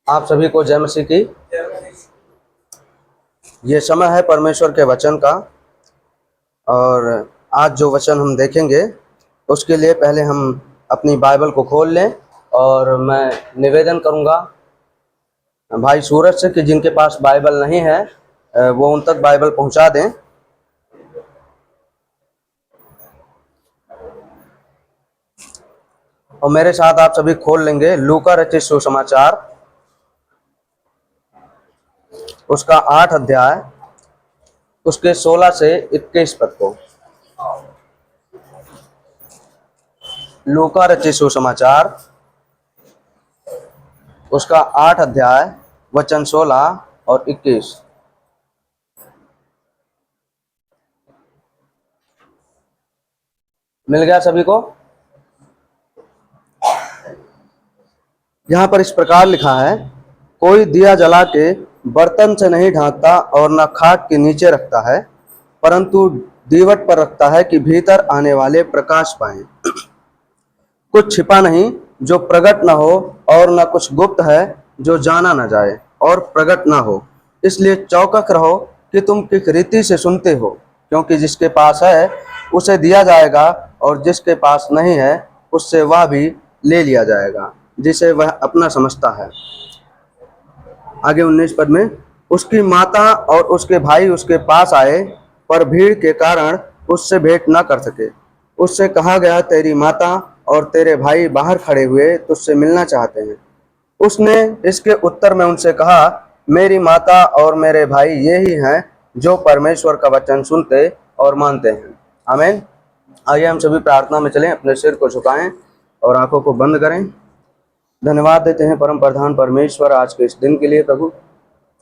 आप सभी को जय मसीह की। ये समय है परमेश्वर के वचन का, और आज जो वचन हम देखेंगे उसके लिए पहले हम अपनी बाइबल को खोल लें, और मैं निवेदन करूंगा भाई सूरज से कि जिनके पास बाइबल नहीं है वो उन तक बाइबल पहुंचा दें। और मेरे साथ आप सभी खोल लेंगे लूका रचित सुसमाचार, उसका 8 अध्याय, उसके 16 से 21 पद को। लूका रचित सुसमाचार, उसका 8 अध्याय, वचन 16 और 21। मिल गया सभी को? यहाँ पर इस प्रकार लिखा है, कोई दिया जला के बर्तन से नहीं ढांकता और न खाट के नीचे रखता है, परंतु दीवट पर रखता है कि भीतर आने वाले प्रकाश पाएं। कुछ छिपा नहीं जो प्रकट न हो, और न कुछ गुप्त है जो जाना न जाए और प्रकट न हो। इसलिए चौकस रहो कि तुम किस रीति से सुनते हो, क्योंकि जिसके पास है उसे दिया जाएगा, और जिसके पास नहीं है उससे वह भी ले लिया जाएगा जिसे वह अपना समझता है। आगे 19 पद में, उसकी माता और उसके भाई उसके पास आए, पर भीड़ के कारण उससे भेंट न कर सके। उससे कहा गया, तेरी माता और तेरे भाई बाहर खड़े हुए तुझसे मिलना चाहते हैं। उसने इसके उत्तर में उनसे कहा, मेरी माता और मेरे भाई ये ही हैं जो परमेश्वर का वचन सुनते और मानते हैं। आमीन। आइए हम सभी प्रार्थना में चलें, अपने सिर को झुकाएं और आंखों को बंद करें। धन्यवाद देते हैं परम प्रधान परमेश्वर आज के इस दिन के लिए। प्रभु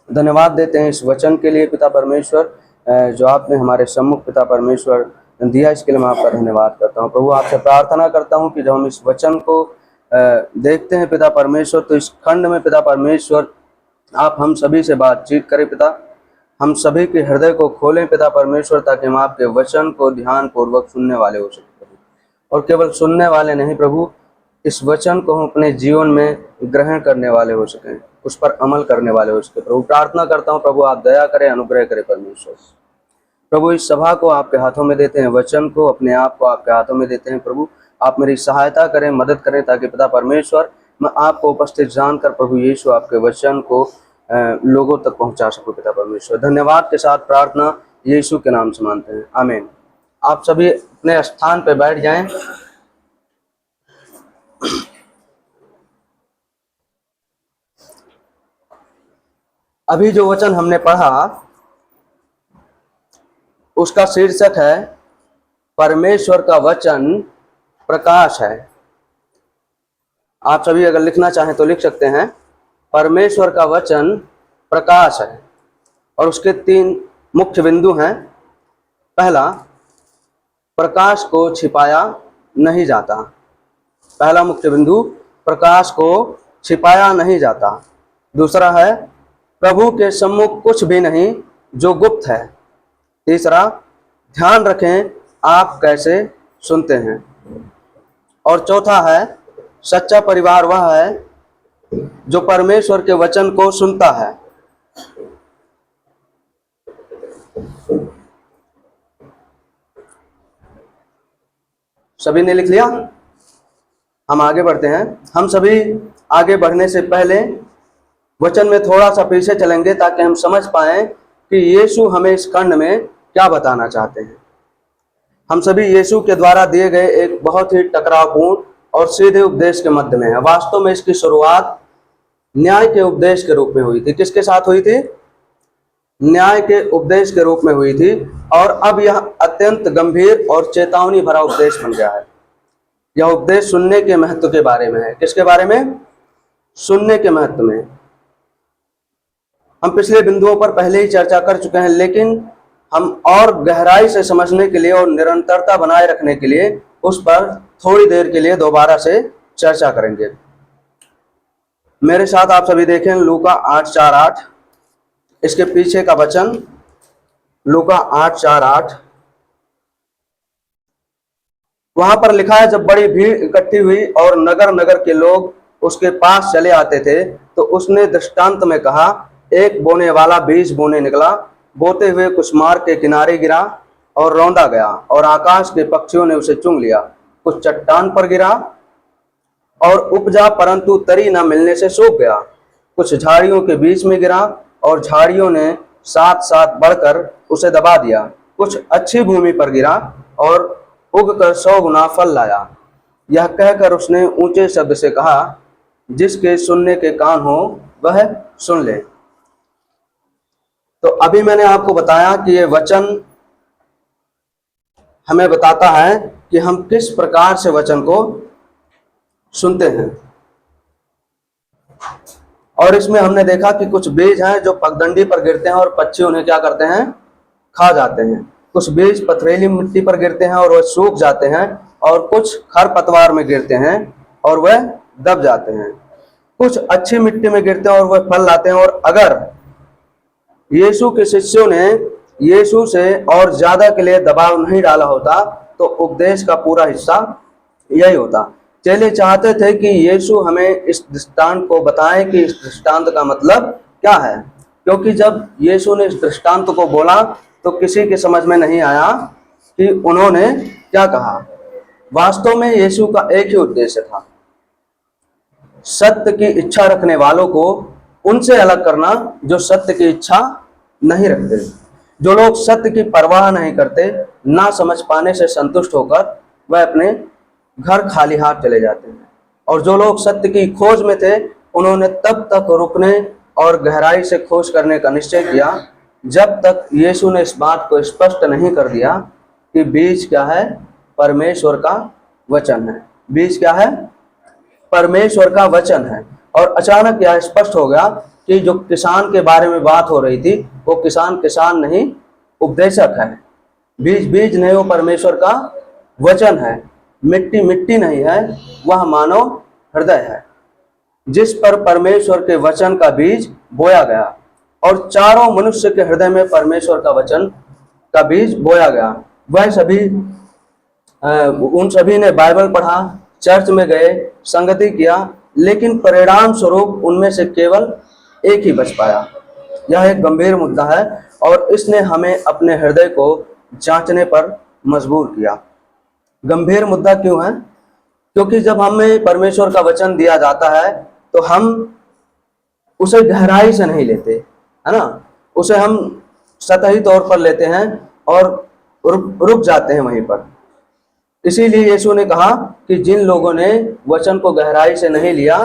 धन्यवाद देते हैं इस वचन के लिए पिता परमेश्वर, जो आपने हमारे सम्मुख पिता परमेश्वर दिया, इसके लिए मैं आपका धन्यवाद करता हूँ। प्रभु आपसे प्रार्थना करता हूँ कि जब हम इस वचन को देखते हैं पिता परमेश्वर, तो इस खंड में पिता परमेश्वर आप हम सभी से बातचीत करें पिता, हम सभी के हृदय को खोलें पिता परमेश्वर, ताकि हम आपके वचन को ध्यान पूर्वक सुनने वाले हो सकें प्रभु। और केवल सुनने वाले नहीं प्रभु, इस वचन को हम अपने जीवन में ग्रहण करने वाले हो सकें, उस पर अमल करने वाले हो सके। प्रभु प्रार्थना करता हूँ प्रभु आप दया करें, अनुग्रह करें परमेश्वर। प्रभु इस सभा को आपके हाथों में देते हैं, वचन को, अपने आप को आपके हाथों में देते हैं। प्रभु आप मेरी सहायता करें, मदद करें, ताकि पिता परमेश्वर मैं आपको उपस्थित जानकर प्रभु यीशु आपके वचन को लोगों तक पहुंचा सकूं पिता परमेश्वर। धन्यवाद के साथ प्रार्थना यीशु के नाम से मानते हैं, आमीन। आप सभी अपने स्थान पर बैठ जाएं। अभी जो वचन हमने पढ़ा उसका शीर्षक है परमेश्वर का वचन प्रकाश है। आप सभी अगर लिखना चाहें तो लिख सकते हैं, परमेश्वर का वचन प्रकाश है। और उसके 3 मुख्य बिंदु हैं। पहला, प्रकाश को छिपाया नहीं जाता। पहला मुख्य बिंदु, प्रकाश को छिपाया नहीं जाता। दूसरा है, प्रभु के सम्मुख कुछ भी नहीं जो गुप्त है। तीसरा, ध्यान रखें आप कैसे सुनते हैं। और चौथा है, सच्चा परिवार वह है जो परमेश्वर के वचन को सुनता है। सभी ने लिख लिया? हम आगे बढ़ते हैं। हम सभी आगे बढ़ने से पहले वचन में थोड़ा सा पीछे चलेंगे, ताकि हम समझ पाएं कि यीशु हमें इस खंड में क्या बताना चाहते हैं। हम सभी यीशु के द्वारा दिए गए एक बहुत ही टकरावपूर्ण और सीधे उपदेश के मध्य में है। वास्तव में इसकी शुरुआत न्याय के उपदेश के रूप में हुई थी। किसके साथ हुई थी? न्याय के उपदेश के रूप में हुई थी। और अब यह अत्यंत गंभीर और चेतावनी भरा उपदेश बन गया है। यह उपदेश सुनने के महत्व के बारे में है। किसके बारे में? सुनने के महत्व में। हम पिछले बिंदुओं पर पहले ही चर्चा कर चुके हैं, लेकिन हम और गहराई से समझने के लिए और निरंतरता बनाए रखने के लिए उस पर थोड़ी देर के लिए दोबारा से चर्चा करेंगे। मेरे साथ आप सभी देखें लूका 8:4-8, इसके पीछे का वचन लूका 8:4-8। वहां पर लिखा है, जब बड़ी भीड़ इकट्ठी हुई और नगर नगर के लोग उसके पास चले आते थे, तो उसने दृष्टांत में कहा, एक बोने वाला बीज बोने निकला, बोते हुए कुछ मार्ग के किनारे गिरा और रौंदा गया, और आकाश के पक्षियों ने उसे चुंग लिया। कुछ चट्टान पर गिरा और उपजा, परंतु तरी न मिलने से सूख गया। कुछ झाड़ियों के बीच में गिरा और झाड़ियों ने साथ साथ बढ़कर उसे दबा दिया। कुछ अच्छी भूमि पर गिरा और उगकर 100 गुना फल लाया। यह कहकर उसने ऊंचे शब्द से कहा, जिसके सुनने के कान हो वह सुन ले। तो अभी मैंने आपको बताया कि ये वचन हमें बताता है कि हम किस प्रकार से वचन को सुनते हैं। और इसमें हमने देखा कि कुछ बीज हैं जो पगडंडी पर गिरते हैं और पक्षी उन्हें क्या करते हैं, खा जाते हैं। कुछ बीज पथरीली मिट्टी पर गिरते हैं और वह सूख जाते हैं, और कुछ खरपतवार में गिरते हैं और वह दब जाते हैं। कुछ अच्छी मिट्टी में गिरते हैं और वह फल लाते हैं। और अगर यीशु के शिष्यों ने यीशु से और ज्यादा के लिए दबाव नहीं डाला होता तो उपदेश का पूरा हिस्सा यही होता। चेले चाहते थे कि यीशु हमें इस दृष्टांत को बताएं कि इस दृष्टांत का मतलब क्या है, क्योंकि जब यीशु ने इस दृष्टांत को बोला तो किसी के समझ में नहीं आया कि उन्होंने क्या कहा। वास्तव में यीशु का एक ही उद्देश्य था, सत्य की इच्छा रखने वालों को उनसे अलग करना जो सत्य की इच्छा नहीं रखते। जो लोग सत्य की परवाह नहीं करते, ना समझ पाने से संतुष्ट होकर वह अपने घर खाली हाथ चले जाते हैं। और जो लोग सत्य की खोज में थे, उन्होंने तब तक रुकने और गहराई से खोज करने का निश्चय किया जब तक यीशु ने इस बात को स्पष्ट नहीं कर दिया कि बीज क्या है, परमेश्वर का वचन है। बीज क्या है, परमेश्वर का वचन है। और अचानक यह स्पष्ट हो गया कि जो किसान के बारे में बात हो रही थी, वो किसान नहीं, उपदेशक है। बीज बीज नहीं, वो परमेश्वर का वचन है। मिट्टी मिट्टी नहीं है, वह मानव हृदय है जिस पर परमेश्वर के वचन का बीज बोया गया। और चारों मनुष्य के हृदय में परमेश्वर का वचन का बीज बोया गया। वह सभी उन सभी ने बाइबल पढ़ा, चर्च में गए, संगति किया, लेकिन परिणाम स्वरूप उनमें से केवल एक ही बच पाया। यह एक गंभीर मुद्दा है और इसने हमें अपने हृदय को जांचने पर मजबूर किया। गंभीर मुद्दा क्यों है? क्योंकि जब हमें परमेश्वर का वचन दिया जाता है तो हम उसे गहराई से नहीं लेते, है ना, उसे हम सतही तौर पर लेते हैं और रुक जाते हैं वहीं पर। इसीलिए यीशु ने कहा कि जिन लोगों ने वचन को गहराई से नहीं लिया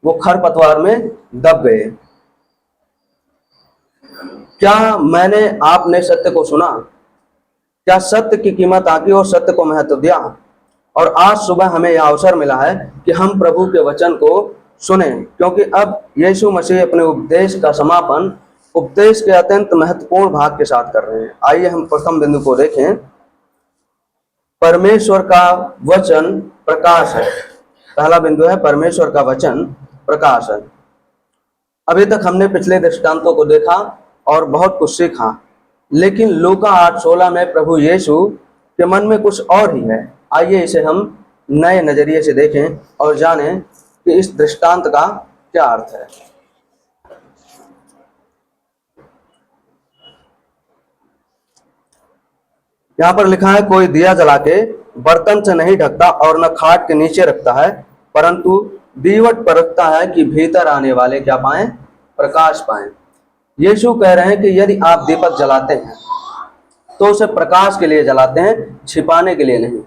वो खरपतवार में दब गए। क्या मैंने आपने सत्य को सुना? क्या सत्य की कीमत आकी और सत्य को महत्व दिया? और आज सुबह हमें यह अवसर मिला है कि हम प्रभु के वचन को सुने, क्योंकि अब यीशु मसीह अपने उपदेश का समापन उपदेश के अत्यंत महत्वपूर्ण भाग के साथ कर रहे हैं। आइए हम प्रथम बिंदु को देखें। परमेश्वर का वचन प्रकाश है। पहला बिंदु है, परमेश्वर का वचन प्रकाश है। अभी तक हमने पिछले दृष्टांतों को देखा और बहुत कुछ सीखा, लेकिन लूका 8:16 में प्रभु यीशु के मन में कुछ और ही है। आइए इसे हम नए नजरिए से देखें और जानें कि इस दृष्टांत का क्या अर्थ है। यहाँ पर लिखा है, कोई दिया जला के बर्तन से नहीं ढकता और न खाट के नीचे रखता है, परंतु दीवट पर रखता है कि भीतर आने वाले क्या पाएं, प्रकाश पाएं। यीशु कह रहे हैं कि यदि आप दीपक जलाते हैं तो उसे प्रकाश के लिए जलाते हैं, छिपाने के लिए नहीं,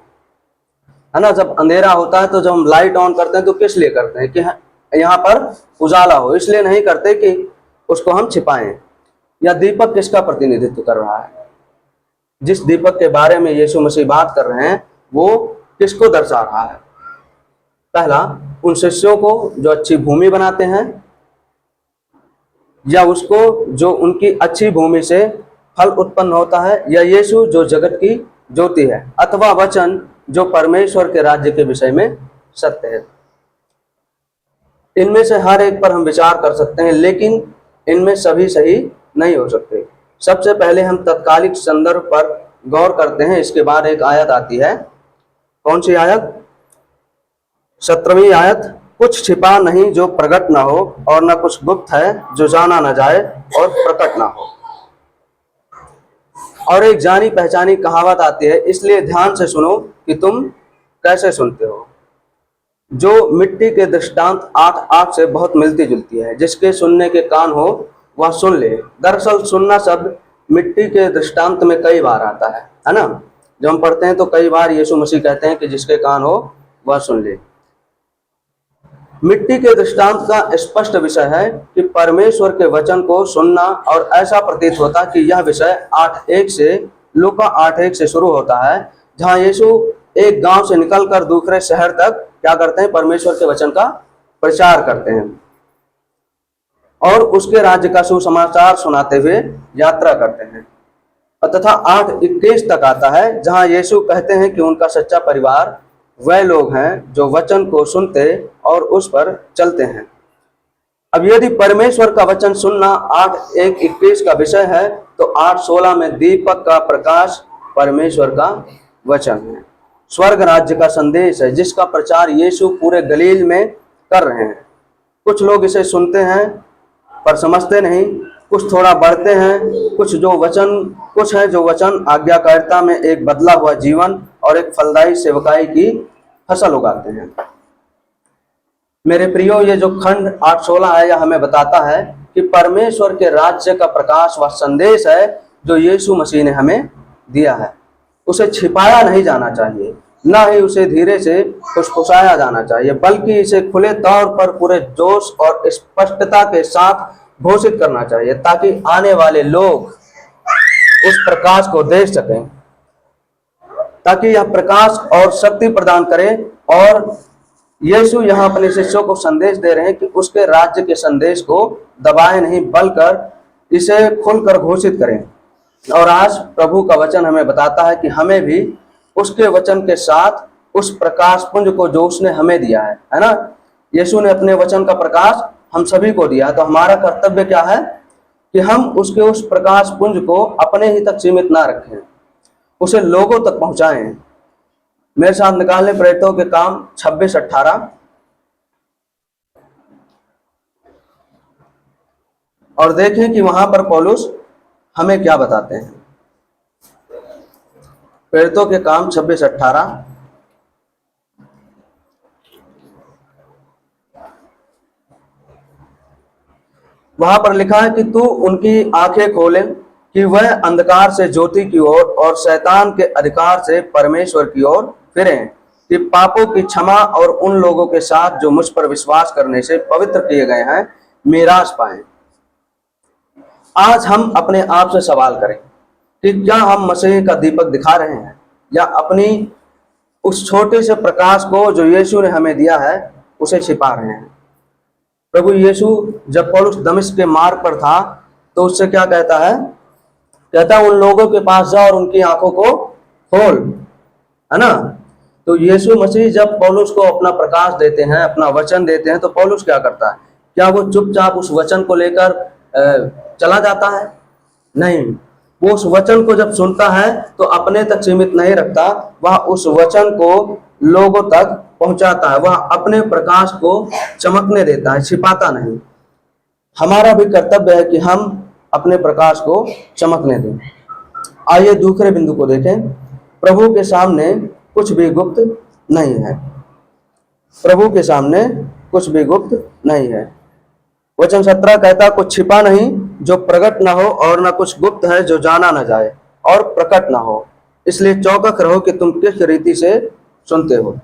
है ना। जब अंधेरा होता है तो जब हम लाइट ऑन करते हैं तो किस लिए करते हैं? कि यहाँ पर उजाला हो, इसलिए नहीं करते कि उसको हम छिपाएं। या दीपक किसका प्रतिनिधित्व कर रहा है? जिस दीपक के बारे में यीशु मसीह बात कर रहे हैं वो किसको दर्शा रहा है? पहला, उन शिष्यों को जो अच्छी भूमि बनाते हैं, या उसको जो उनकी अच्छी भूमि से फल उत्पन्न होता है, या यीशु जो जगत की ज्योति है, अथवा वचन जो परमेश्वर के राज्य के विषय में सत्य है। इनमें से हर एक पर हम विचार कर सकते हैं, लेकिन इनमें सभी सही नहीं हो सकते। सबसे पहले हम तत्कालिक संदर्भ पर गौर करते हैं। इसके बाद एक आयत आती है। कौन सी आयत? 17वीं आयत। कुछ छिपा नहीं जो प्रकट ना हो, और न कुछ गुप्त है जो जाना न जाए और प्रकट ना हो। और एक जानी पहचानी कहावत आती है, इसलिए ध्यान से सुनो कि तुम कैसे सुनते हो। जो मिट्टी के दृष्टांत आंख से बहुत मिलती जुलती है, जिसके सुनने के कान हो वह सुन ले। दरअसल सुनना शब्द मिट्टी के दृष्टांत में कई बार आता है ना। जब हम पढ़ते हैं तो कई बार यीशु मसीह कहते हैं कि जिसके कान हो वह सुन ले। मिट्टी के दृष्टांत का स्पष्ट विषय है कि परमेश्वर के वचन को सुनना, और ऐसा प्रतीत होता कि यह विषय 8:1 से लूका 8:1 से शुरू होता है, जहां यीशु एक गांव से निकलकर दूसरे शहर तक क्या करते हैं, परमेश्वर के वचन का प्रचार करते हैं और उसके राज्य का सुसमाचार सुनाते हुए यात्रा करते हैं। तथा 8:21 तक आता है, जहां यीशु कहते हैं कि उनका सच्चा परिवार वह लोग हैं जो वचन को सुनते और उस पर चलते हैं। अब यदि परमेश्वर का वचन सुनना 8:1-21 का विषय है, तो 8:16 में दीपक का प्रकाश परमेश्वर का वचन है, स्वर्ग राज्य का संदेश है, जिसका प्रचार यीशु पूरे गलील में कर रहे हैं। कुछ लोग इसे सुनते हैं पर समझते नहीं, कुछ थोड़ा बढ़ते हैं, कुछ है जो वचन आज्ञाकारिता में एक बदला हुआ जीवन और एक फलदायी सेवकाई की फसल उगाते हैं। मेरे प्रियो, ये जो खंड 8:16 है, यह हमें बताता है कि परमेश्वर के राज्य का प्रकाश वह संदेश है जो यीशु मसीह ने हमें दिया है। उसे छिपाया नहीं जाना चाहिए, न ही उसे धीरे से फुसफुसाया जाना चाहिए, बल्कि इसे खुले तौर पर पूरे जोश और स्पष्टता के साथ घोषित करना चाहिए, ताकि आने वाले लोग उस प्रकाश को देख सकें, ताकि यह प्रकाश और शक्ति प्रदान करे। और यीशु यहाँ अपने शिष्यों को संदेश दे रहे हैं कि उसके राज्य के संदेश को दबाए नहीं, बल्कि इसे खुलकर घोषित करें। और आज प्रभु का वचन हमें बताता है कि हमें भी उसके वचन के साथ उस प्रकाश पुंज को जो उसने हमें दिया है ना। यीशु ने अपने वचन का प्रकाश हम सभी को दिया, तो हमारा कर्तव्य क्या है कि हम उसके उस प्रकाश पुंज को अपने ही तक सीमित ना रखें, उसे लोगों तक पहुंचाएं। मेरे साथ निकालने प्रेरितों के काम 26-18 और देखें कि वहां पर पौलुस हमें क्या बताते हैं। प्रेरितों के काम 26-18 वहां पर लिखा है कि तू उनकी आंखें खोले कि वह अंधकार से ज्योति की ओर और शैतान के अधिकार से परमेश्वर की ओर फिरें, कि पापों की क्षमा और उन लोगों के साथ जो मुझ पर विश्वास करने से पवित्र किए गए हैं मीरास पाएं। आज हम अपने आप से सवाल करें कि क्या हम मसीह का दीपक दिखा रहे हैं, या अपनी उस छोटे से प्रकाश को जो यीशु ने हमें दिया है उसे छिपा रहे हैं। प्रभु यीशु जब पौलुस दमिश्क के मार्ग पर था तो उससे क्या कहता है, कहता है उन लोगों के पास जा और उनकी आंखों को खोल, है ना। तो यीशु मसीह जब पौलुस को अपना प्रकाश देते हैं, अपना वचन देते हैं, तो पौलुस क्या करता है, क्या वो चुपचाप उस वचन को लेकर चला जाता है? नहीं, वो उस वचन को जब सुनता है तो अपने तक सीमित नहीं रखता, वह उस वचन को लोगों तक पहुंचाता है, वह अपने प्रकाश को चमकने देता है, छिपाता नहीं। हमारा भी कर्तव्य है कि हम अपने प्रकाश को चमकने दें। आइए दूसरे बिंदु को देखें। प्रभु के सामने कुछ भी गुप्त नहीं है, प्रभु के सामने कुछ भी गुप्त नहीं है। वचन 17 कहता कुछ छिपा नहीं जो प्रकट ना हो, और ना कुछ गुप्त है जो जाना ना जाए और प्रकट ना हो। इसलिए चौकस रहो कि तुम किस रीति से सुनते हो।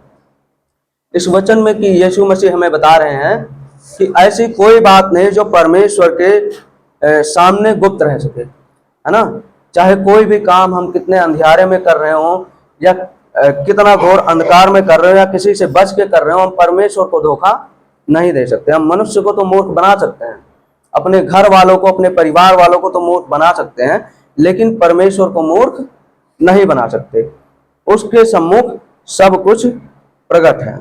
इस वचन में कि यीशु मसीह हमें बता रहे हैं कि ऐसी कोई बात नहीं जो परमेश्वर के सामने गुप्त रह सके, है ना। चाहे कोई भी काम हम कितने अंधियारे में कर रहे हो, या कितना घोर अंधकार में कर रहे हो, या किसी से बच के कर रहे हो, हम परमेश्वर को धोखा नहीं दे सकते। हम मनुष्य को तो मूर्ख बना सकते हैं, अपने घर वालों को, अपने परिवार वालों को तो मूर्ख बना सकते हैं, लेकिन परमेश्वर को मूर्ख नहीं बना सकते। उसके सम्मुख सब कुछ प्रकट है।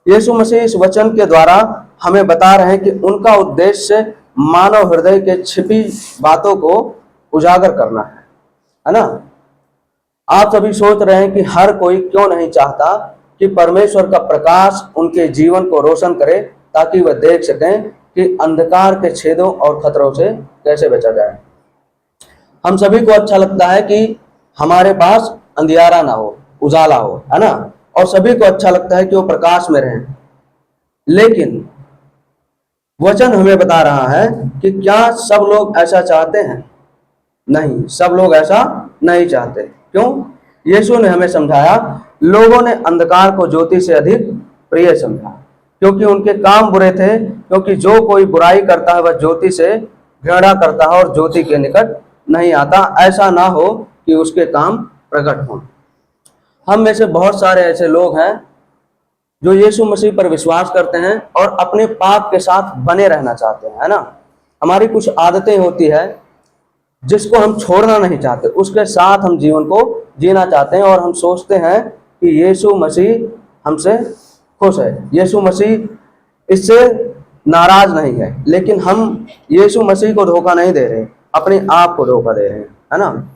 यीशु मसीह इस वचन के द्वारा हमें बता रहे हैं कि उनका उद्देश्य मानव हृदय के छिपी बातों को उजागर करना है ना। आप सभी सोच रहे हैं कि हर कोई क्यों नहीं चाहता कि परमेश्वर का प्रकाश उनके जीवन को रोशन करे, ताकि वह देख सकें कि अंधकार के छेदों और खतरों से कैसे बचा जाए। हम सभी को अच्छा लगता है कि हमारे पास अंधियारा ना हो, उजाला हो, है ना, और सभी को अच्छा लगता है कि वो प्रकाश में रहें। लेकिन वचन हमें बता रहा है कि क्या सब लोग ऐसा चाहते हैं? नहीं, सब लोग ऐसा नहीं चाहते। क्यों? यीशु ने हमें समझाया, लोगों ने अंधकार को ज्योति से अधिक प्रिय समझा, क्योंकि उनके काम बुरे थे। क्योंकि जो कोई बुराई करता है वह ज्योति से घृणा करता है और ज्योति के निकट नहीं आता, ऐसा ना हो कि उसके काम प्रकट हों। हम में से बहुत सारे ऐसे लोग हैं जो यीशु मसीह पर विश्वास करते हैं और अपने पाप के साथ बने रहना चाहते हैं, है ना। हमारी कुछ आदतें होती है जिसको हम छोड़ना नहीं चाहते, उसके साथ हम जीवन को जीना चाहते हैं, और हम सोचते हैं कि यीशु मसीह हमसे खुश है, यीशु मसीह इससे नाराज नहीं है। लेकिन हम यीशु मसीह को धोखा नहीं दे रहे, अपने आप को धोखा दे रहे हैं, है ना।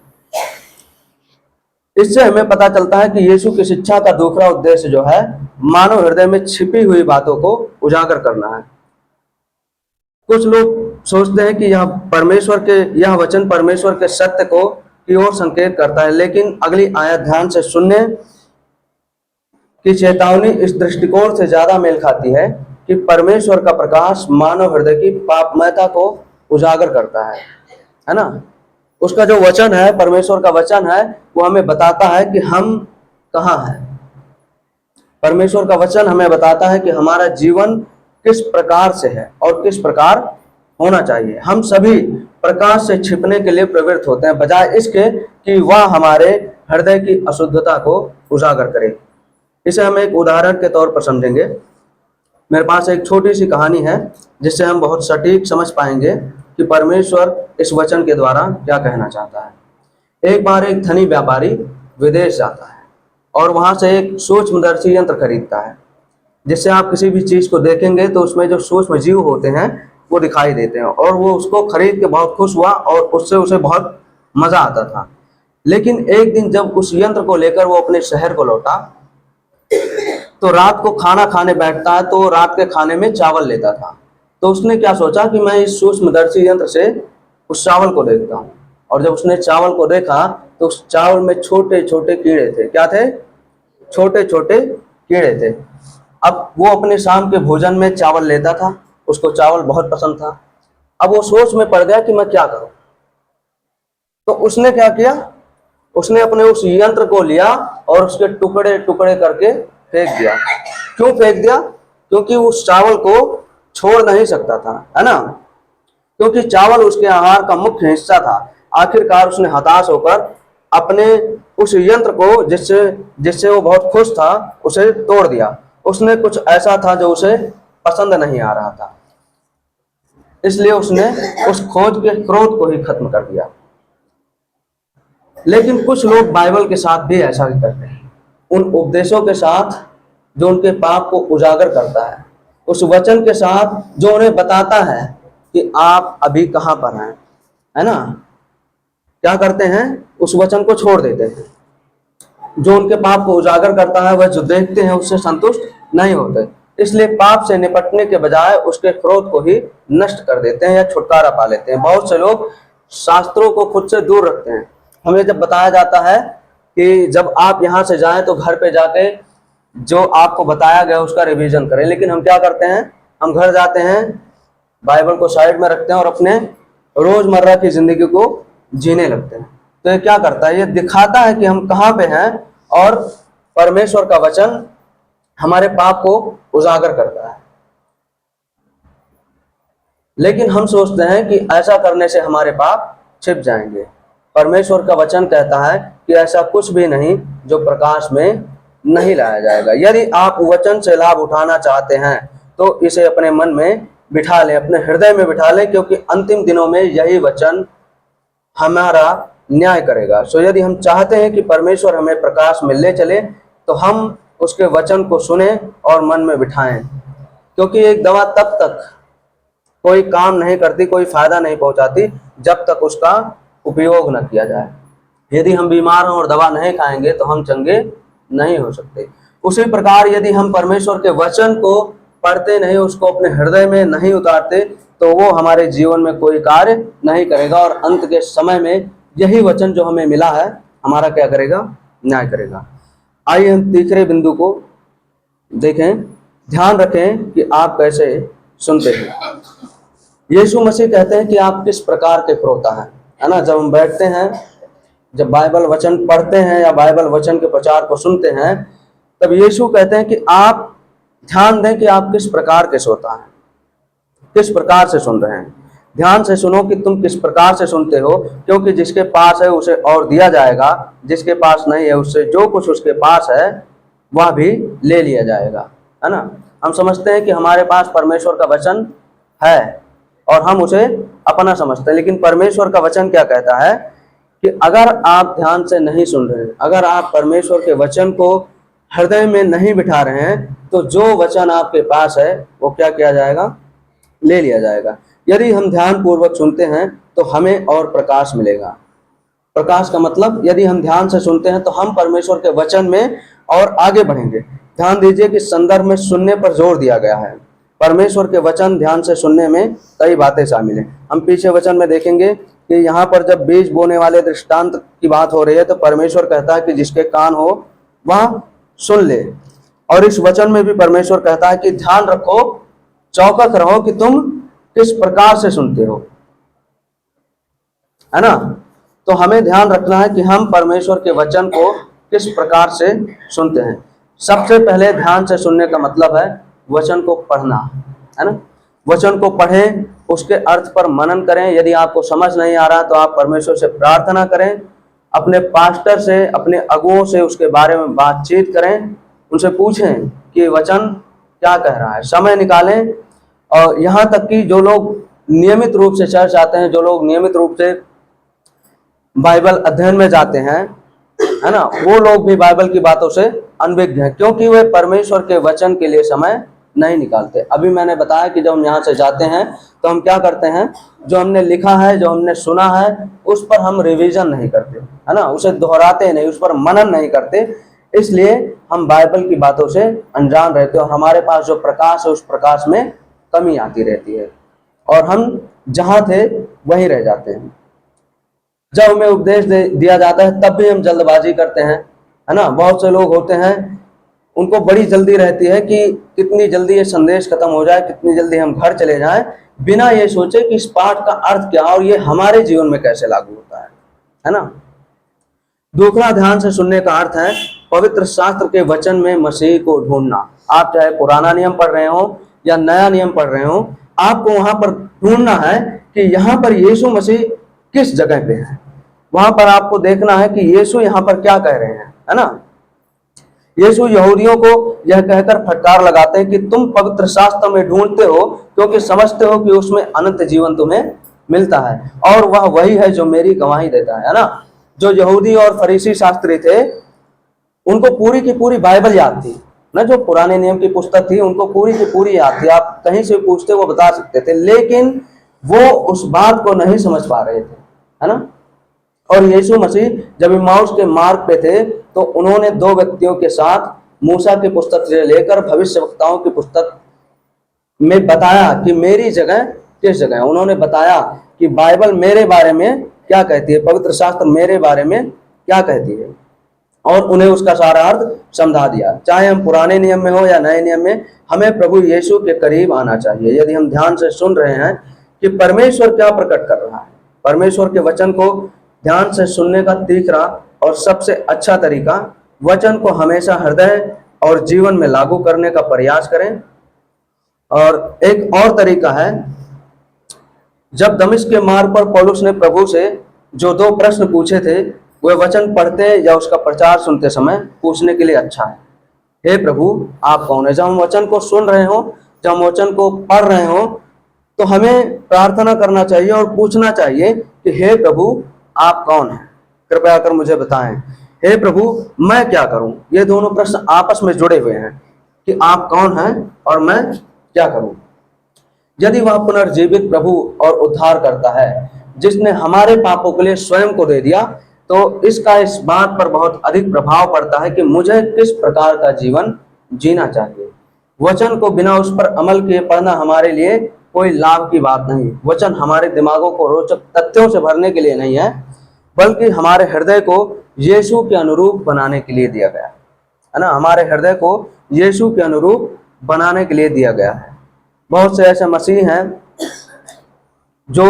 इससे हमें पता चलता है कि यीशु की शिक्षा का दूसरा उद्देश्य जो है, मानव हृदय में छिपी हुई बातों को उजागर करना है। कुछ लोग सोचते हैं कि यह वचन परमेश्वर के सत्य को की ओर संकेत करता है, लेकिन अगली आयत ध्यान से सुनने की चेतावनी इस दृष्टिकोण से ज्यादा मेल खाती है कि परमेश्वर का प्रकाश मानव हृदय की पापमयता को उजागर करता है ना। उसका जो वचन है, परमेश्वर का वचन है, वो हमें बताता है कि हम कहाँ हैं। परमेश्वर का वचन हमें बताता है कि हमारा जीवन किस प्रकार से है और किस प्रकार होना चाहिए। हम सभी प्रकाश से छिपने के लिए प्रवृत्त होते हैं, बजाय इसके कि वह हमारे हृदय की अशुद्धता को उजागर करे। इसे हम एक उदाहरण के तौर पर समझेंगे। मेरे पास एक छोटी सी कहानी है जिससे हम बहुत सटीक समझ पाएंगे कि परमेश्वर इस वचन के द्वारा क्या कहना चाहता है। एक बार एक धनी व्यापारी विदेश जाता है और वहां से एक सूक्ष्मदर्शी यंत्र खरीदता है, जिससे आप किसी भी चीज को देखेंगे तो उसमें जो सूक्ष्म जीव होते हैं वो दिखाई देते हैं। और वो उसको खरीद के बहुत खुश हुआ और उससे उसे बहुत मजा आता था। लेकिन एक दिन जब उस यंत्र को लेकर वो अपने शहर को लौटा, तो रात को खाना खाने बैठता है, तो रात के खाने में चावल लेता था। तो उसने क्या सोचा कि मैं इस सूक्ष्मदर्शी यंत्र से उस चावल को देखता हूँ। और जब उसने चावल को देखा तो उस चावल में छोटे छोटे कीड़े थे। क्या थे? छोटे छोटे कीड़े थे। अब वो अपने शाम के भोजन में चावल लेता था, उसको चावल बहुत पसंद था। अब वो सोच में पड़ गया कि मैं क्या करूं। तो उसने क्या किया, उसने अपने उस यंत्र को लिया और उसके टुकड़े टुकड़े करके फेंक दिया। क्यों फेंक दिया? क्योंकि उस चावल को छोड़ नहीं सकता था, है ना, क्योंकि चावल उसके आहार का मुख्य हिस्सा था। आखिरकार उसने हताश होकर अपने उस यंत्र को, जिससे वो बहुत खुश था, उसे तोड़ दिया। उसने कुछ ऐसा था जो उसे पसंद नहीं आ रहा था, इसलिए उसने उस खोज के क्रोध को ही खत्म कर दिया। लेकिन कुछ लोग बाइबल के साथ भी ऐसा ही करते हैं, उन उपदेशों के साथ जो उनके पाप को उजागर करता है, उस वचन के साथ जो उन्हें बताता है कि आप अभी कहां पर हैं, है ना। क्या करते हैं? उस वचन को छोड़ देते हैं। जो उनके पाप को उजागर करता है, वह जो देखते हैं उससे संतुष्ट नहीं होते, इसलिए पाप से निपटने के बजाय उसके क्रोध को ही नष्ट कर देते हैं या छुटकारा पा लेते हैं। बहुत से लोग शास्त्रों को खुद से दूर रखते हैं। हमें जब बताया जाता है कि जब आप यहाँ से जाएं तो घर पे जाके जो आपको बताया गया उसका रिवीजन करें, लेकिन हम क्या करते हैं? हम घर जाते हैं, बाइबल को साइड में रखते हैं और अपने रोजमर्रा की जिंदगी को जीने लगते हैं। तो ये क्या करता है? ये दिखाता है कि हम कहाँ पे हैं, और परमेश्वर का वचन हमारे पाप को उजागर करता है। लेकिन हम सोचते हैं कि ऐसा करने से हमारे पाप छिप जाएंगे। परमेश्वर का वचन कहता है कि ऐसा कुछ भी नहीं जो प्रकाश में नहीं लाया जाएगा। यदि आप वचन से लाभ उठाना चाहते हैं तो इसे अपने मन में बिठा लें, अपने हृदय में बिठा लें, क्योंकि अंतिम दिनों में यही वचन हमारा न्याय करेगा। सो यदि हम चाहते हैं कि परमेश्वर हमें प्रकाश में ले चले, तो हम उसके वचन को सुने और मन में बिठाएं, क्योंकि एक दवा तब तक कोई काम नहीं करती, कोई फायदा नहीं पहुंचाती, जब तक उसका उपयोग न किया जाए। यदि हम बीमार हों और दवा नहीं खाएंगे तो हम चंगे नहीं हो सकते। उसी प्रकार यदि हम परमेश्वर के वचन को पढ़ते नहीं, उसको अपने हृदय में नहीं उतारते, तो वो हमारे जीवन में कोई कार्य नहीं करेगा और अंत के समय में यही वचन जो हमें मिला है हमारा क्या करेगा, न्याय करेगा। आइए हम तीसरे बिंदु को देखें। ध्यान रखें कि आप कैसे सुनते हैं। यीशु मसीह कहते हैं कि आप किस प्रकार के श्रोता हैं, है ना। जब हम बैठते हैं, जब बाइबल वचन पढ़ते हैं या बाइबल वचन के प्रचार को सुनते हैं, तब यीशु कहते हैं कि आप ध्यान दें कि आप किस प्रकार के श्रोता हैं, किस प्रकार से सुन रहे हैं। ध्यान से सुनो कि तुम किस प्रकार से सुनते हो, क्योंकि जिसके पास है उसे और दिया जाएगा, जिसके पास नहीं है उससे जो कुछ उसके पास है वह भी ले लिया जाएगा, है ना। हम समझते हैं कि हमारे पास परमेश्वर का वचन है और हम उसे अपना समझते हैं, लेकिन परमेश्वर का वचन क्या कहता है कि अगर आप ध्यान से नहीं सुन रहे हैं, अगर आप परमेश्वर के वचन को हृदय में नहीं बिठा रहे हैं, तो जो वचन आपके पास है वो क्या किया जाएगा, ले लिया जाएगा। यदि हम ध्यान पूर्वक सुनते हैं तो हमें और प्रकाश मिलेगा। प्रकाश का मतलब, यदि हम ध्यान से सुनते हैं तो हम परमेश्वर के वचन में और आगे बढ़ेंगे। ध्यान दीजिए कि संदर्भ में सुनने पर जोर दिया गया है। परमेश्वर के वचन ध्यान से सुनने में कई बातें शामिल हैं। हम पीछे वचन में देखेंगे कि यहाँ पर जब बीज बोने वाले दृष्टांत की बात हो रही है, तो परमेश्वर कहता है कि जिसके कान हो वह सुन ले। और इस वचन में भी परमेश्वर कहता है कि ध्यान रखो, चौकस रहो कि तुम किस प्रकार से सुनते हो, है ना। तो हमें ध्यान रखना है कि हम परमेश्वर के वचन को किस प्रकार से सुनते हैं। सबसे पहले ध्यान से सुनने का मतलब है वचन को पढ़ना, है ना। वचन को पढ़ें, उसके अर्थ पर मनन करें। यदि आपको समझ नहीं आ रहा तो आप परमेश्वर से प्रार्थना करें, अपने पास्टर से, अपने अगुओं से उसके बारे में बातचीत करें, उनसे पूछें कि वचन क्या कह रहा है, समय निकालें। और यहाँ तक कि जो लोग नियमित रूप से चर्च आते हैं, जो लोग नियमित रूप से बाइबल अध्ययन में जाते हैं, है ना, वो लोग भी बाइबल की बातों से अनभिज्ञ हैं, क्योंकि वे परमेश्वर के वचन के लिए समय नहीं निकालते। अभी मैंने बताया कि जब हम यहाँ से जाते हैं तो हम क्या करते हैं, जो हमने लिखा है, जो हमने सुना है, उस पर हम रिवीजन नहीं करते, है ना, उसे दोहराते नहीं, उस पर मनन नहीं करते। इसलिए हम बाइबल की बातों से अनजान रहते हैं और हमारे पास जो प्रकाश है उस प्रकाश में कमी आती रहती है और हम जहाँ थे वहीं रह जाते हैं। जब हमें उपदेश दिया जाता है तब भी हम जल्दबाजी करते हैं, है ना। बहुत से लोग होते हैं, उनको बड़ी जल्दी रहती है कि कितनी जल्दी ये संदेश खत्म हो जाए, कितनी जल्दी हम घर चले जाएं, बिना ये सोचे कि इस पाठ का अर्थ क्या और ये हमारे जीवन में कैसे लागू होता है ना। दूसरा ध्यान से सुनने का अर्थ है पवित्र शास्त्र के वचन में मसीह को ढूंढना। आप चाहे पुराना नियम पढ़ रहे हो या नया नियम पढ़ रहे हो, आपको वहां पर ढूंढना है कि यहाँ पर यीशु मसीह किस जगह पे है। वहां पर आपको देखना है कि यीशु यहाँ पर क्या कह रहे हैं, है ना। यीशु यहूदियों को यह कहकर फटकार लगाते हैं कि तुम पवित्र शास्त्र में ढूंढते हो क्योंकि समझते हो कि उसमें अनंत जीवन तुम्हें मिलता है, और वह वही है जो मेरी गवाही देता है ना। जो यहूदी और फरीसी शास्त्री थे, उनको पूरी की पूरी बाइबल याद थी ना, जो पुराने नियम की पुस्तक थी उनको पूरी की पूरी याद थी। आप कहीं से पूछते वो बता सकते थे, लेकिन वो उस बात को नहीं समझ पा रहे थे, है ना। और यीशु मसीह जब इम्माउस के मार्ग पे थे तो उन्होंने दो व्यक्तियों के साथ मूसा की पुस्तक से लेकर भविष्यवक्ताओं की पुस्तक में बताया कि मेरी जगह किस जगह है। उन्होंने बताया कि बाइबल मेरे बारे में क्या कहती है, पवित्र शास्त्र मेरे बारे में क्या कहती है, और उन्हें उसका सारा अर्थ समझा दिया। चाहे हम पुराने नियम में हो या नए नियम में, हमें प्रभु यीशु के करीब आना चाहिए। यदि हम ध्यान से सुन रहे हैं कि परमेश्वर क्या प्रकट कर रहा है, परमेश्वर के वचन को ध्यान से सुनने का तीसरा और सबसे अच्छा तरीका, वचन को हमेशा हृदय और जीवन में लागू करने का प्रयास करें। और एक और तरीका है, जब दमिश्क के मार्ग पर पौलुस ने प्रभु से जो दो प्रश्न पूछे थे, वे वचन पढ़ते या उसका प्रचार सुनते समय पूछने के लिए अच्छा है। हे प्रभु आप कौन है। जब हम वचन को सुन रहे हो, जब हम वचन को पढ़ रहे हो, तो हमें प्रार्थना करना चाहिए और पूछना चाहिए कि हे प्रभु आप कौन हैं, कृपया कर मुझे बताएं। हे प्रभु मैं क्या करूं। ये दोनों प्रश्न आपस में जुड़े हुए हैं कि आप कौन हैं और मैं क्या करूं। यदि वह पुनर्जीवित प्रभु और उद्धार करता है, जिसने हमारे पापों के लिए स्वयं को दे दिया, तो इसका इस बात पर बहुत अधिक प्रभाव पड़ता है कि मुझे किस प्रकार का जीवन जीना चाहिए। वचन को बिना उस पर अमल किए पढ़ना हमारे लिए कोई लाभ की बात नहीं। वचन हमारे दिमागों को रोचक तथ्यों से भरने के लिए नहीं है, बल्कि हमारे हृदय को यीशु के अनुरूप बनाने के लिए दिया गया है ना। हमारे हृदय को यीशु के अनुरूप बनाने के लिए दिया गया है। बहुत से ऐसे मसीह हैं जो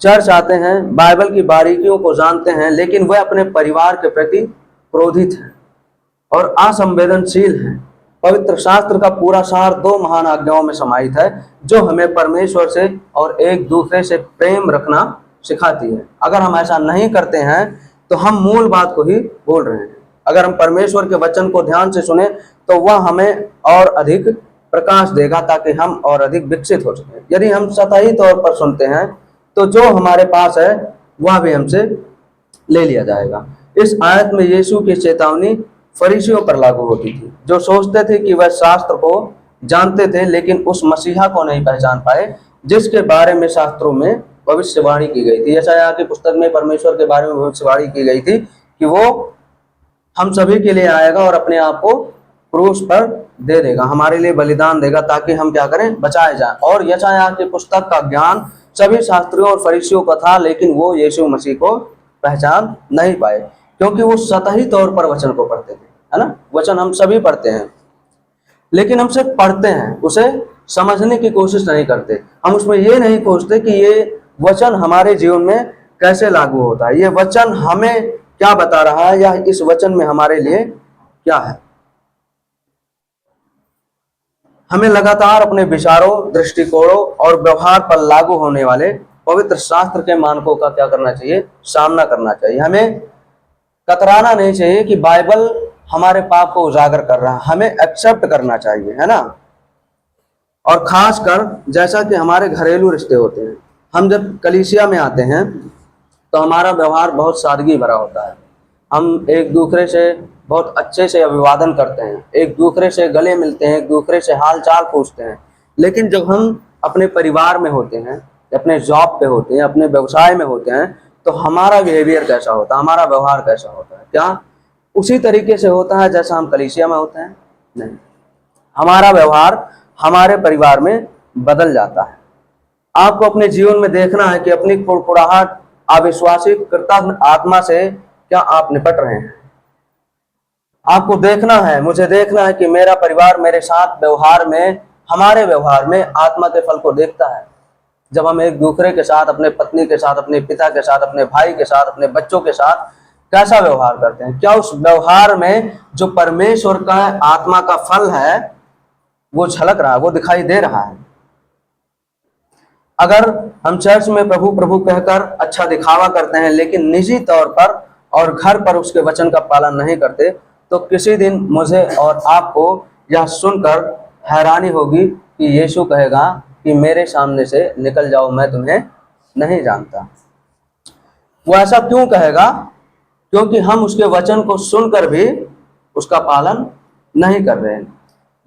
चर्च आते हैं, बाइबल की बारीकियों को जानते हैं, लेकिन वह अपने परिवार के प्रति क्रोधित हैं और असंवेदनशील हैं। पवित्र शास्त्र का पूरा सार दो महान आज्ञाओं में समाहित है, जो हमें परमेश्वर से और एक दूसरे से प्रेम रखना सिखाती है। अगर हम ऐसा नहीं करते हैं तो हम मूल बात को ही भूल रहे हैं। अगर हम परमेश्वर के वचन को ध्यान से सुने तो वह हमें और अधिक प्रकाश देगा, ताकि हम और अधिक विकसित हो सके। यदि हम सतही तौर पर सुनते हैं तो जो हमारे पास है वह भी हमसे ले लिया जाएगा। इस आयत में यीशु की चेतावनी फरीसियों पर लागू होती थी, जो सोचते थे कि वह शास्त्र को जानते थे, लेकिन उस मसीहा को नहीं पहचान पाए जिसके बारे में शास्त्रों में भविष्यवाणी की गई थी। यशायाह की पुस्तक में परमेश्वर के बारे में भविष्यवाणी की गई थी कि वो हम सभी के लिए आएगा और अपने आप को क्रूस पर दे देगा, हमारे लिए बलिदान देगा, ताकि हम क्या करें, बचाए जाएं। और यशायाह की पुस्तक का ज्ञान सभी शास्त्रियों और फरीसियों का था, लेकिन वो यीशु मसीह को पहचान नहीं पाए, क्योंकि वो सतही तौर पर वचन को पढ़ते थे, है ना। वचन हम सभी पढ़ते हैं, लेकिन हम सिर्फ पढ़ते हैं, उसे समझने की कोशिश नहीं करते। हम उसमें ये नहीं खोजते कि ये वचन हमारे जीवन में कैसे लागू होता है, ये वचन हमें क्या बता रहा है, या इस वचन में हमारे लिए क्या है। हमें लगातार अपने विचारों, दृष्टिकोणों और व्यवहार पर लागू होने वाले पवित्र शास्त्र के मानकों का क्या करना चाहिए, सामना करना चाहिए। हमें कतराना नहीं चाहिए कि बाइबल हमारे पाप को उजागर कर रहा है, हमें एक्सेप्ट करना चाहिए, है ना। और खासकर जैसा कि हमारे घरेलू रिश्ते होते हैं, हम जब कलीसिया में आते हैं तो हमारा व्यवहार बहुत सादगी भरा होता है। हम एक दूसरे से बहुत अच्छे से अभिवादन करते हैं, एक दूसरे से गले मिलते हैं, एक दूसरे से हाल चाल पूछते हैं। लेकिन जब हम अपने परिवार में होते हैं, अपने जॉब पे होते हैं, अपने व्यवसाय में होते हैं, तो हमारा बिहेवियर कैसा होता है, हमारा व्यवहार कैसा होता है? क्या उसी तरीके से होता है जैसा हम कलीसिया में होते हैं? नहीं, हमारा व्यवहार हमारे परिवार में बदल जाता है। आपको अपने जीवन में देखना है कि अपनी कुड़कुड़ाहट, अविश्वासी, कृतज्ञ आत्मा से क्या आप निपट रहे हैं। आपको देखना है, मुझे देखना है कि मेरा परिवार मेरे साथ व्यवहार में, हमारे व्यवहार में आत्मा के फल को देखता है। जब हम एक दूसरे के साथ, अपने पत्नी के साथ, अपने पिता के साथ, अपने भाई के साथ, अपने बच्चों के साथ कैसा व्यवहार करते हैं, क्या उस व्यवहार में जो परमेश्वर का आत्मा का फल है वो झलक रहा है, वो दिखाई दे रहा है। अगर हम चर्च में प्रभु प्रभु कहकर अच्छा दिखावा करते हैं, लेकिन निजी तौर पर और घर पर उसके वचन का पालन नहीं करते, तो किसी दिन मुझे और आपको यह सुनकर हैरानी होगी कि यीशु कहेगा कि मेरे सामने से निकल जाओ, मैं तुम्हें नहीं जानता। वो ऐसा क्यों कहेगा? क्योंकि हम उसके वचन को सुनकर भी उसका पालन नहीं कर रहे हैं।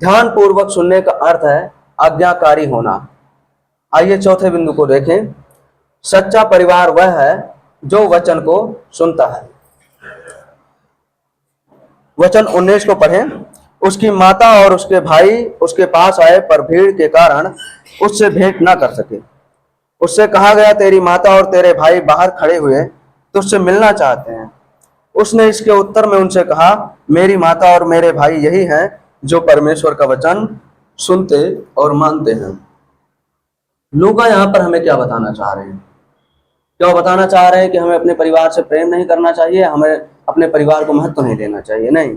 ध्यान पूर्वक सुनने का अर्थ है आज्ञाकारी होना। आइए चौथे बिंदु को देखें। सच्चा परिवार वह है जो वचन को सुनता है। वचन 19 को पढ़ें। उसकी माता और उसके भाई उसके पास आए, पर भीड़ के कारण उससे भेंट न कर सके। उससे कहा गया, तेरी माता और तेरे भाई बाहर खड़े हुए तुझसे मिलना चाहते हैं। उसने इसके उत्तर में उनसे कहा, मेरी माता और मेरे भाई यही हैं जो परमेश्वर का वचन सुनते और मानते हैं। लूका यहाँ पर हमें क्या बताना चाह रहे हैं? क्या बताना चाह रहे हैं कि हमें अपने परिवार से प्रेम नहीं करना चाहिए, हमें अपने परिवार को महत्व नहीं देना चाहिए? नहीं।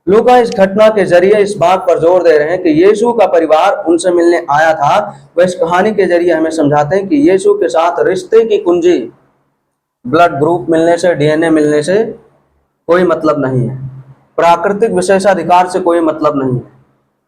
लूका इस घटना के जरिए इस बात पर जोर दे रहे हैं कि यीशु का परिवार उनसे मिलने आया था। वह इस कहानी के जरिए हमें समझाते हैं कि यीशु के साथ रिश्ते की कुंजी ब्लड ग्रुप मिलने से, डीएनए मिलने से कोई मतलब नहीं है, प्राकृतिक विशेषाधिकार से कोई मतलब नहीं है,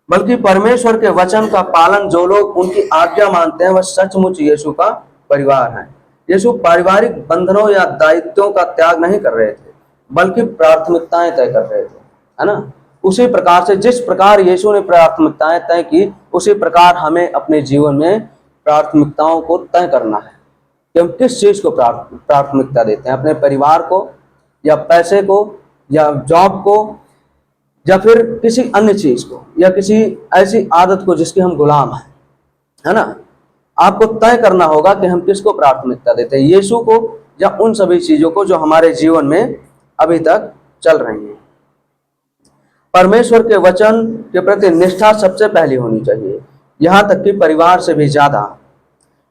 बल्कि परमेश्वर के वचन का पालन जो लोग उनकी आज्ञा मानते हैं वह सचमुच यीशु का परिवार है। यीशु पारिवारिक बंधनों या दायित्वों का त्याग नहीं कर रहे थे, बल्कि प्राथमिकताएं तय कर रहे थे, है ना। उसी प्रकार से जिस प्रकार यीशु ने प्राथमिकताएं तय की, उसी प्रकार हमें अपने जीवन में प्राथमिकताओं को तय करना है कि हम किस चीज को प्राथमिकता देते हैं। अपने परिवार को, या पैसे को या जॉब को या फिर किसी अन्य चीज को या किसी ऐसी आदत को जिसके हम गुलाम हैं, है ना। आपको तय करना होगा कि हम किसको प्राथमिकता देते हैं, यीशु को या उन सभी चीजों को जो हमारे जीवन में अभी तक चल रही हैं। परमेश्वर के वचन के प्रति निष्ठा सबसे पहली होनी चाहिए, यहाँ तक कि परिवार से भी ज्यादा।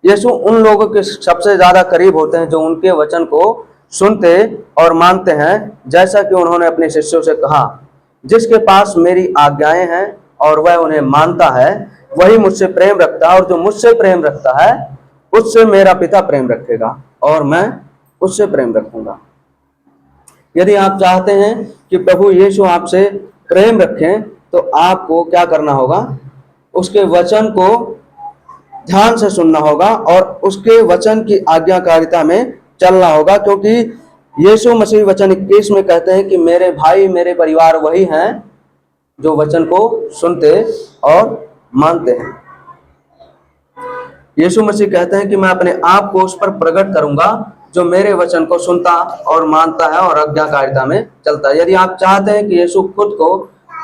यीशु उन लोगों के सबसे ज्यादा करीब होते हैं जो उनके वचन को सुनते और मानते हैं, जैसा कि उन्होंने अपने शिष्यों से कहा, जिसके पास मेरी आज्ञाएं हैं और वह उन्हें मानता है वही मुझसे प्रेम रखता है, और जो मुझसे प्रेम रखता है उससे मेरा पिता प्रेम रखेगा और मैं उससे प्रेम रखूंगा। यदि आप चाहते हैं कि प्रभु यीशु आपसे प्रेम रखें तो आपको क्या करना होगा, उसके वचन को ध्यान से सुनना होगा और उसके वचन की आज्ञाकारिता में चलना होगा, क्योंकि यीशु मसीह वचन 21 में कहते हैं कि मेरे भाई मेरे परिवार वही हैं जो वचन को सुनते और मानते हैं। यीशु मसीह कहते हैं कि मैं अपने आप को उस पर प्रकट करूंगा जो मेरे वचन को सुनता और मानता है और आज्ञाकारिता में चलता है। यदि आप चाहते हैं कि यीशु खुद को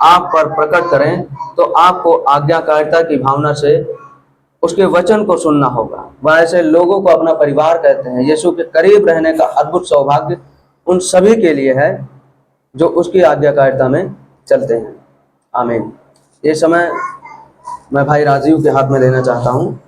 आप पर प्रकट करें तो आपको आज्ञाकारिता की भावना से उसके वचन को सुनना होगा। वह ऐसे लोगों को अपना परिवार कहते हैं। यीशु के करीब रहने का अद्भुत सौभाग्य उन सभी के लिए है जो उसकी आज्ञाकारिता में चलते हैं। आमीन। ये समय मैं भाई राजीव के हाथ में देना चाहता हूँ।